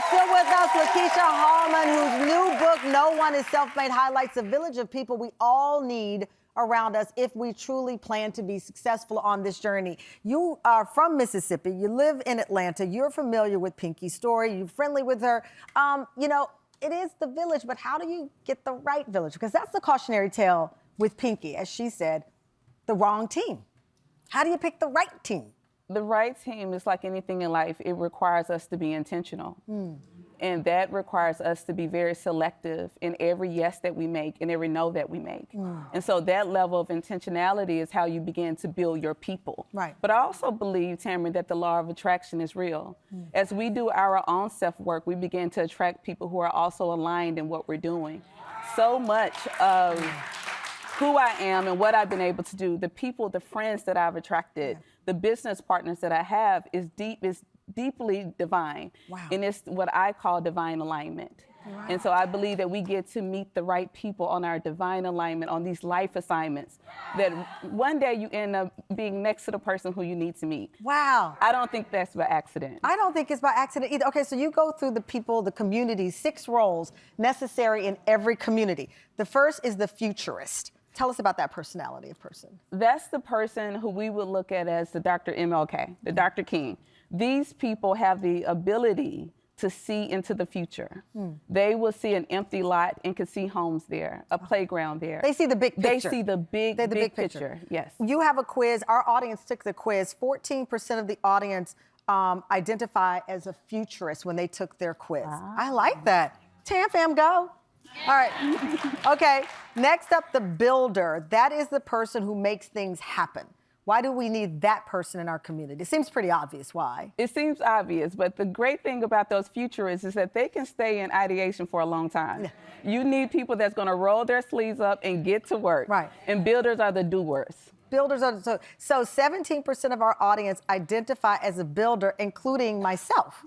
Still with us, Lakeisha Hallman, whose new book, No One is Self-Made, highlights a village of people we all need around us if we truly plan to be successful on this journey. You are from Mississippi. You live in Atlanta. You're familiar with Pinky's story. You're friendly with her. You know, it is the village, but how do you get the right village? Because that's the cautionary tale with Pinky, as she said, the wrong team. How do you pick the right team? The right team is like anything in life. It requires us to be intentional. And that requires us to be very selective in every yes that we make and every no that we make. And so that level of intentionality is how you begin to build your people. Right. But I also believe, Tamron, that the law of attraction is real. As we do our own self-work, we begin to attract people who are also aligned in what we're doing. So much of who I am and what I've been able to do, the people, the friends that I've attracted, the business partners that I have is deeply divine. Wow. And it's what I call divine alignment. Wow. And so I believe that we get to meet the right people on our divine alignment, on these life assignments, that one day you end up being next to the person who you need to meet. Wow. I don't think that's by accident. I don't think it's by accident either. Okay, so you go through the people, the community, 6 roles necessary in every community. The first is the futurist. Tell us about that personality of person. That's the person who we would look at as the Dr. MLK, the Dr. King. These people have the ability to see into the future. They will see an empty lot and can see homes there, a playground there. They see the big picture. They see the big picture. Yes. You have a quiz. Our audience took the quiz. 14% of the audience identify as a futurist when they took their quiz. I like that. Tam fam, go. All right. Okay. Next up, the builder. That is the person who makes things happen. Why do we need that person in our community? It seems pretty obvious why. It seems obvious, but the great thing about those futurists is that they can stay in ideation for a long time. Yeah. You need people that's going to roll their sleeves up and get to work. Right. And builders are the doers. Builders are, so 17% of our audience identify as a builder, including myself.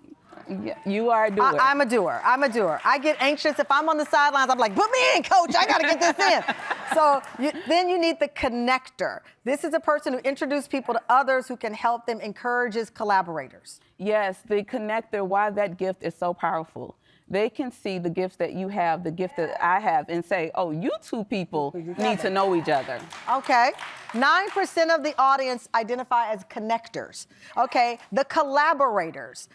Yeah, you are a doer. I'm a doer. I'm a doer. I get anxious if I'm on the sidelines. I'm like, put me in, coach. I got to get this in. So then you need the connector. This is a person who introduces people to others, who can help them, encourages collaborators. Yes, the connector, why that gift is so powerful. They can see the gifts that you have, the gift that I have, and say, oh, you two people need to know each other. Okay. 9% of the audience identify as connectors. Okay. The collaborators.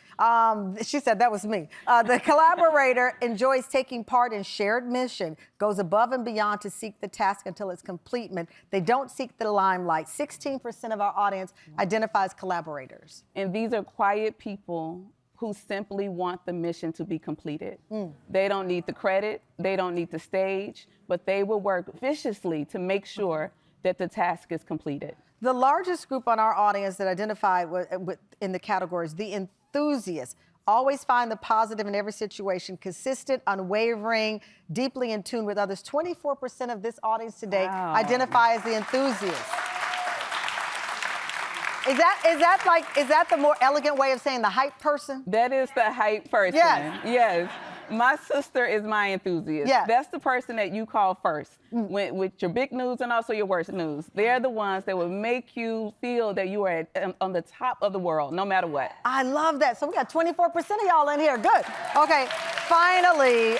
She said that was me. The collaborator enjoys taking part in shared mission, goes above and beyond to seek the task until its completion. They don't seek the limelight. 16% of our audience identifies collaborators. And these are quiet people who simply want the mission to be completed. They don't need the credit, they don't need the stage, but they will work viciously to make sure that the task is completed. The largest group on our audience that identified in the categories, the enthusiasts, always find the positive in every situation, consistent, unwavering, deeply in tune with others. 24% of this audience today identify as the enthusiasts. Is that the more elegant way of saying the hype person? That is the hype person. Yes. Yes. My sister is my enthusiast. Yeah. That's the person that you call first with your big news and also your worst news. They're the ones that will make you feel that you are on the top of the world, no matter what. I love that. So we got 24% of y'all in here. Good. Okay. Finally,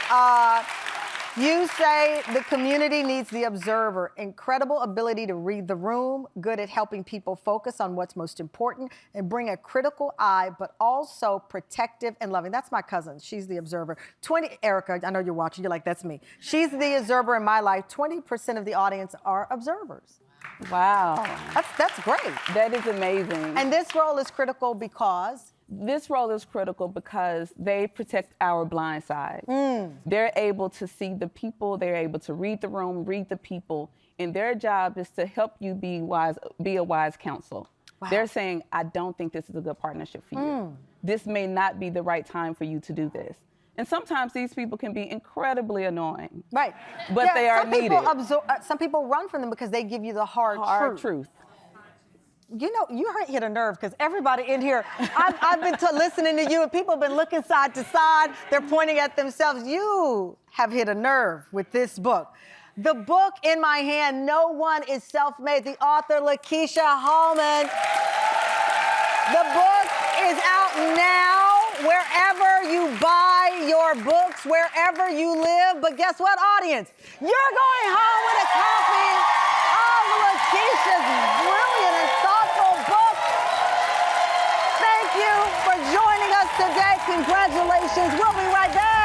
you say the community needs the observer. Incredible ability to read the room, good at helping people focus on what's most important and bring a critical eye, but also protective and loving. That's my cousin. She's the observer. Erica, I know you're watching. You're like, that's me. She's the observer in my life. 20% of the audience are observers. Wow. That's great. That is amazing. And this role is critical because? This role is critical because they protect our blind side. They're able to see the people, they're able to read the room, read the people, and their job is to help you be a wise counsel. Wow. They're saying, I don't think this is a good partnership for you. This may not be the right time for you to do this. And sometimes these people can be incredibly annoying. Right. But they are needed. Some people run from them because they give you the hard truth. You know, you hit a nerve because everybody in here, I've been listening to you and people have been looking side to side. They're pointing at themselves. You have hit a nerve with this book. The book in my hand, No One is Self-Made. The author, Lakeisha Hallman. The book is out now wherever you buy books wherever you live. But guess what, audience? You're going home with a copy of Lakeisha's brilliant and thoughtful book. Thank you for joining us today. Congratulations. We'll be right back.